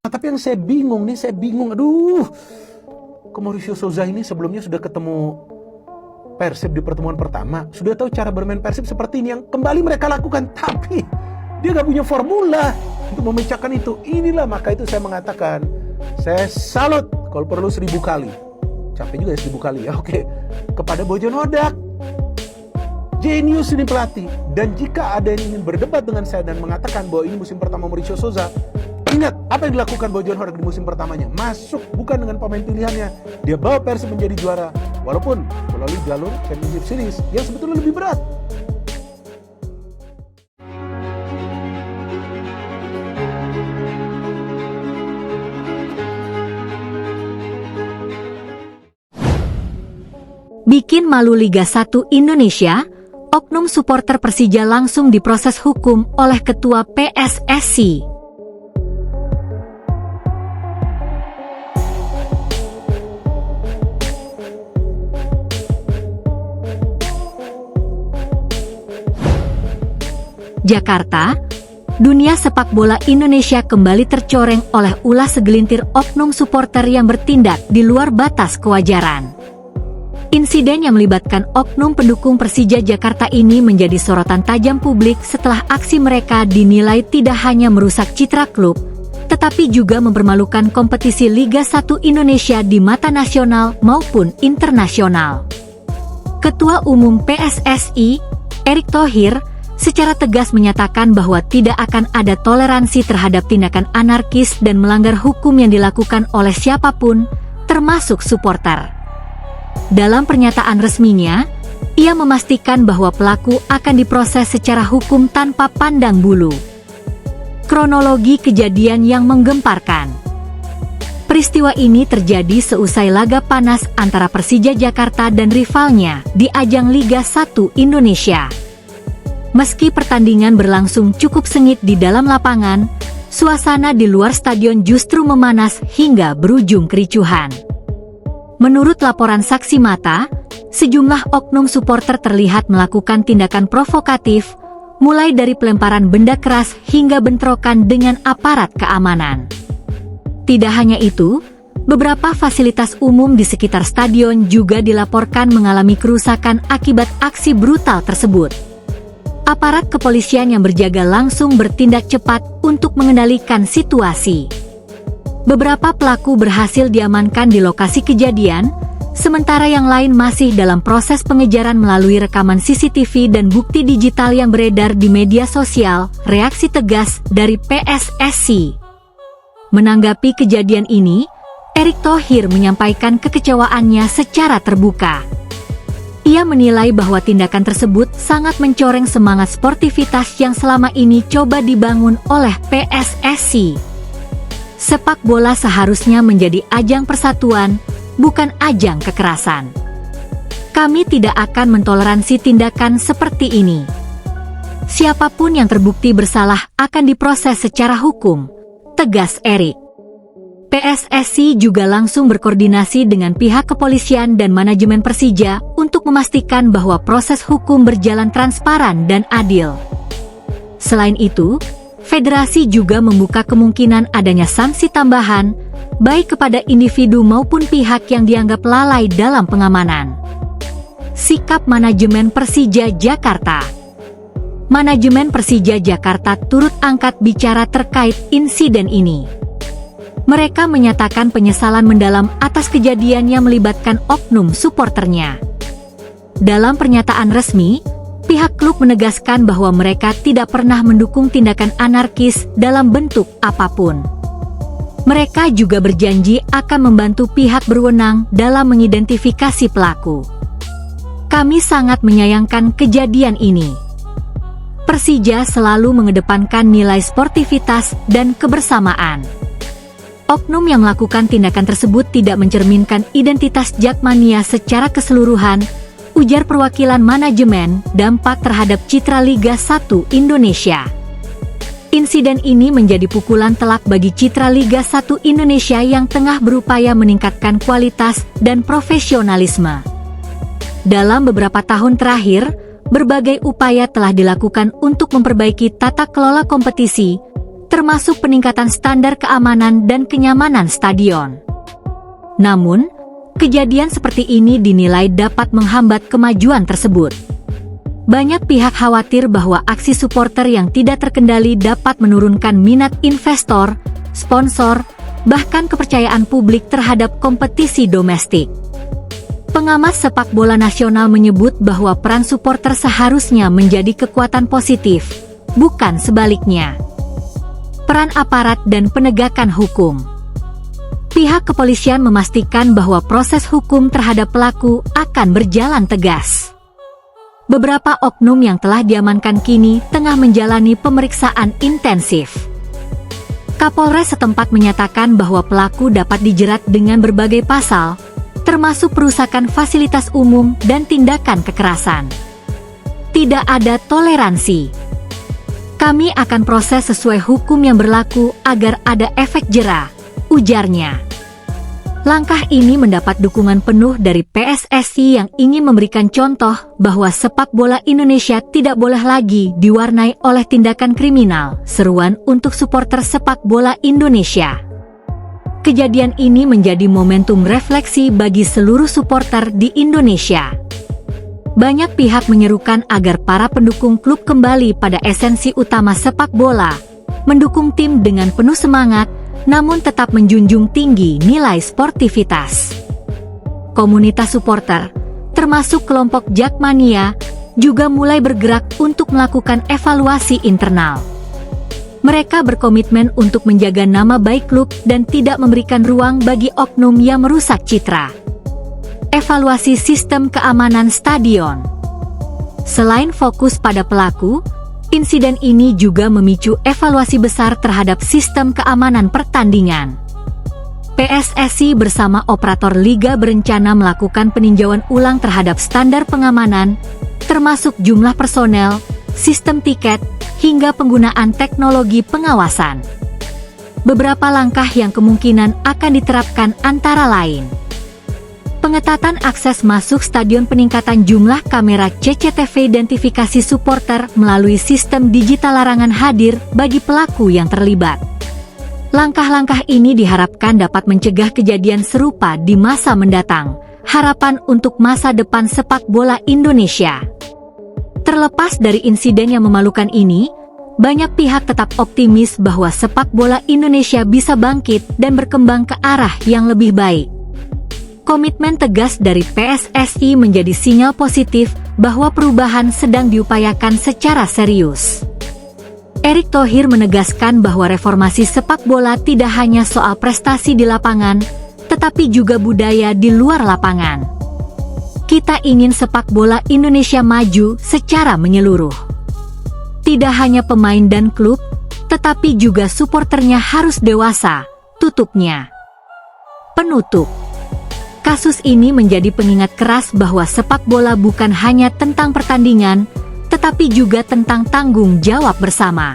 Tapi yang saya bingung, aduh, Mauricio Souza ini sebelumnya sudah ketemu Persib di pertemuan pertama, sudah tahu cara bermain Persib seperti ini yang kembali mereka lakukan, tapi dia gak punya formula untuk memecahkan itu. Inilah maka itu saya mengatakan, saya salut kalau perlu 1000 kali, capek juga ya 1000 kali ya, oke, kepada Bojan Hodak. Jenius ini pelatih. Dan jika ada yang ingin berdebat dengan saya dan mengatakan bahwa ini musim pertama Mauricio Souza, ingat apa yang dilakukan Bojan Hodak di musim pertamanya. Masuk bukan dengan pemain pilihannya, dia bawa Persib menjadi juara, walaupun melalui jalur Championship Series yang sebetulnya lebih berat. Bikin malu Liga 1 Indonesia, oknum supporter Persija langsung diproses hukum oleh Ketua PSSI. Jakarta, dunia sepak bola Indonesia kembali tercoreng oleh ulah segelintir oknum supporter yang bertindak di luar batas kewajaran. Insiden yang melibatkan oknum pendukung Persija Jakarta ini menjadi sorotan tajam publik setelah aksi mereka dinilai tidak hanya merusak citra klub, tetapi juga mempermalukan kompetisi Liga 1 Indonesia di mata nasional maupun internasional. Ketua Umum PSSI, Erick Thohir, secara tegas menyatakan bahwa tidak akan ada toleransi terhadap tindakan anarkis dan melanggar hukum yang dilakukan oleh siapapun, termasuk supporter. Dalam pernyataan resminya, ia memastikan bahwa pelaku akan diproses secara hukum tanpa pandang bulu. Kronologi kejadian yang menggemparkan. Peristiwa ini terjadi seusai laga panas antara Persija Jakarta dan rivalnya di ajang Liga 1 Indonesia. Meski pertandingan berlangsung cukup sengit di dalam lapangan, suasana di luar stadion justru memanas hingga berujung kericuhan. Menurut laporan saksi mata, sejumlah oknum supporter terlihat melakukan tindakan provokatif, mulai dari pelemparan benda keras hingga bentrokan dengan aparat keamanan. Tidak hanya itu, beberapa fasilitas umum di sekitar stadion juga dilaporkan mengalami kerusakan akibat aksi brutal tersebut. Aparat kepolisian yang berjaga langsung bertindak cepat untuk mengendalikan situasi. Beberapa pelaku berhasil diamankan di lokasi kejadian, sementara yang lain masih dalam proses pengejaran melalui rekaman CCTV dan bukti digital yang beredar di media sosial. Reaksi tegas dari PSSI. Menanggapi kejadian ini, Erick Thohir menyampaikan kekecewaannya secara terbuka. Ia menilai bahwa tindakan tersebut sangat mencoreng semangat sportivitas yang selama ini coba dibangun oleh PSSI. Sepak bola seharusnya menjadi ajang persatuan, bukan ajang kekerasan. Kami tidak akan mentoleransi tindakan seperti ini. Siapapun yang terbukti bersalah akan diproses secara hukum, tegas Erick. PSSI juga langsung berkoordinasi dengan pihak kepolisian dan manajemen Persija untuk memastikan bahwa proses hukum berjalan transparan dan adil. Selain itu, Federasi juga membuka kemungkinan adanya sanksi tambahan, baik kepada individu maupun pihak yang dianggap lalai dalam pengamanan. Sikap manajemen Persija Jakarta. Manajemen Persija Jakarta turut angkat bicara terkait insiden ini. Mereka menyatakan penyesalan mendalam atas kejadian yang melibatkan oknum supporternya. Dalam pernyataan resmi, pihak klub menegaskan bahwa mereka tidak pernah mendukung tindakan anarkis dalam bentuk apapun. Mereka juga berjanji akan membantu pihak berwenang dalam mengidentifikasi pelaku. Kami sangat menyayangkan kejadian ini. Persija selalu mengedepankan nilai sportivitas dan kebersamaan. Oknum yang melakukan tindakan tersebut tidak mencerminkan identitas Jakmania secara keseluruhan, ujar perwakilan manajemen. Dampak terhadap citra Liga 1 Indonesia. Insiden ini menjadi pukulan telak bagi citra Liga 1 Indonesia yang tengah berupaya meningkatkan kualitas dan profesionalisme. Dalam beberapa tahun terakhir, berbagai upaya telah dilakukan untuk memperbaiki tata kelola kompetisi, termasuk peningkatan standar keamanan dan kenyamanan stadion. Namun, kejadian seperti ini dinilai dapat menghambat kemajuan tersebut. Banyak pihak khawatir bahwa aksi supporter yang tidak terkendali dapat menurunkan minat investor, sponsor, bahkan kepercayaan publik terhadap kompetisi domestik. Pengamat sepak bola nasional menyebut bahwa peran supporter seharusnya menjadi kekuatan positif, bukan sebaliknya. Peran aparat dan penegakan hukum. Pihak kepolisian memastikan bahwa proses hukum terhadap pelaku akan berjalan tegas. Beberapa oknum yang telah diamankan kini tengah menjalani pemeriksaan intensif. Kapolres setempat menyatakan bahwa pelaku dapat dijerat dengan berbagai pasal, termasuk perusakan fasilitas umum dan tindakan kekerasan. Tidak ada toleransi. Kami akan proses sesuai hukum yang berlaku agar ada efek jera, ujarnya. Langkah ini mendapat dukungan penuh dari PSSI yang ingin memberikan contoh bahwa sepak bola Indonesia tidak boleh lagi diwarnai oleh tindakan kriminal, seruan untuk supporter sepak bola Indonesia. Kejadian ini menjadi momentum refleksi bagi seluruh supporter di Indonesia. Banyak pihak menyerukan agar para pendukung klub kembali pada esensi utama sepak bola, mendukung tim dengan penuh semangat, namun tetap menjunjung tinggi nilai sportivitas. Komunitas supporter, termasuk kelompok Jakmania, juga mulai bergerak untuk melakukan evaluasi internal. Mereka berkomitmen untuk menjaga nama baik klub dan tidak memberikan ruang bagi oknum yang merusak citra. Evaluasi sistem keamanan stadion. Selain fokus pada pelaku, insiden ini juga memicu evaluasi besar terhadap sistem keamanan pertandingan. PSSI bersama operator liga berencana melakukan peninjauan ulang terhadap standar pengamanan, termasuk jumlah personel, sistem tiket, hingga penggunaan teknologi pengawasan. Beberapa langkah yang kemungkinan akan diterapkan antara lain: pengetatan akses masuk stadion, peningkatan jumlah kamera CCTV, identifikasi supporter melalui sistem digital, larangan hadir bagi pelaku yang terlibat. Langkah-langkah ini diharapkan dapat mencegah kejadian serupa di masa mendatang. Harapan untuk masa depan sepak bola Indonesia. Terlepas dari insiden yang memalukan ini, banyak pihak tetap optimis bahwa sepak bola Indonesia bisa bangkit dan berkembang ke arah yang lebih baik. Komitmen tegas dari PSSI menjadi sinyal positif bahwa perubahan sedang diupayakan secara serius. Erick Thohir menegaskan bahwa reformasi sepak bola tidak hanya soal prestasi di lapangan, tetapi juga budaya di luar lapangan. Kita ingin sepak bola Indonesia maju secara menyeluruh. Tidak hanya pemain dan klub, tetapi juga suporternya harus dewasa, tutupnya. Penutup. Kasus ini menjadi pengingat keras bahwa sepak bola bukan hanya tentang pertandingan, tetapi juga tentang tanggung jawab bersama.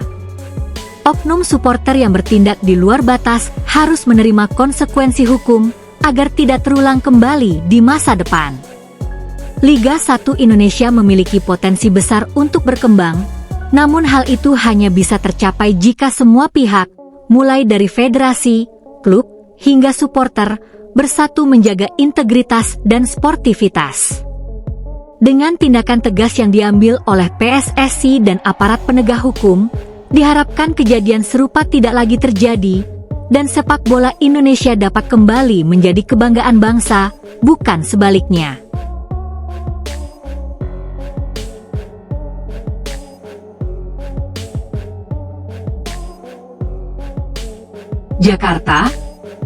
Oknum supporter yang bertindak di luar batas harus menerima konsekuensi hukum agar tidak terulang kembali di masa depan. Liga 1 Indonesia memiliki potensi besar untuk berkembang, namun hal itu hanya bisa tercapai jika semua pihak, mulai dari federasi, klub, hingga supporter, bersatu menjaga integritas dan sportivitas. Dengan tindakan tegas yang diambil oleh PSSI dan aparat penegak hukum, diharapkan kejadian serupa tidak lagi terjadi, dan sepak bola Indonesia dapat kembali menjadi kebanggaan bangsa, bukan sebaliknya. Jakarta,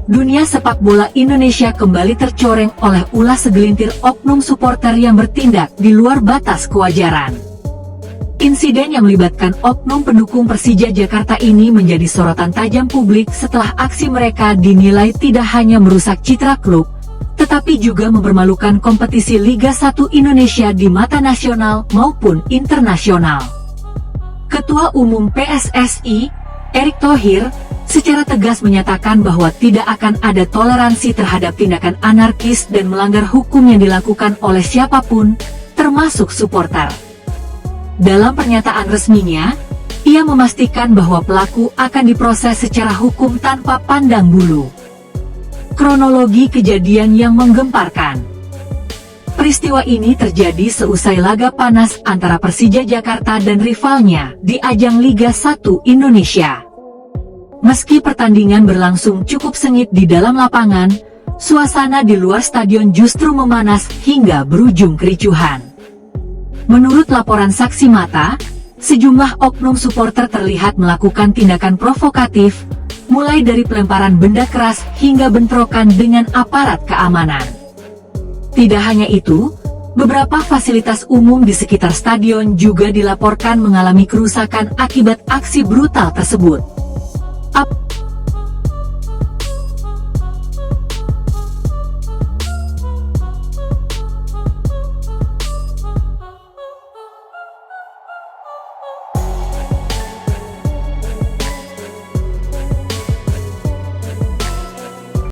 dunia sepak bola Indonesia kembali tercoreng oleh ulah segelintir oknum supporter yang bertindak di luar batas kewajaran. Insiden yang melibatkan oknum pendukung Persija Jakarta ini menjadi sorotan tajam publik setelah aksi mereka dinilai tidak hanya merusak citra klub, tetapi juga mempermalukan kompetisi Liga 1 Indonesia di mata nasional maupun internasional. Ketua Umum PSSI, Erick Thohir, secara tegas menyatakan bahwa tidak akan ada toleransi terhadap tindakan anarkis dan melanggar hukum yang dilakukan oleh siapapun, termasuk supporter. Dalam pernyataan resminya, Ia memastikan bahwa pelaku akan diproses secara hukum tanpa pandang bulu. Kronologi kejadian yang menggemparkan. Peristiwa ini terjadi seusai laga panas antara Persija Jakarta dan rivalnya di ajang Liga 1 Indonesia. Meski pertandingan berlangsung cukup sengit di dalam lapangan, suasana di luar stadion justru memanas hingga berujung kericuhan. Menurut laporan saksi mata, sejumlah oknum supporter terlihat melakukan tindakan provokatif, mulai dari pelemparan benda keras hingga bentrokan dengan aparat keamanan. Tidak hanya itu, beberapa fasilitas umum di sekitar stadion juga dilaporkan mengalami kerusakan akibat aksi brutal tersebut.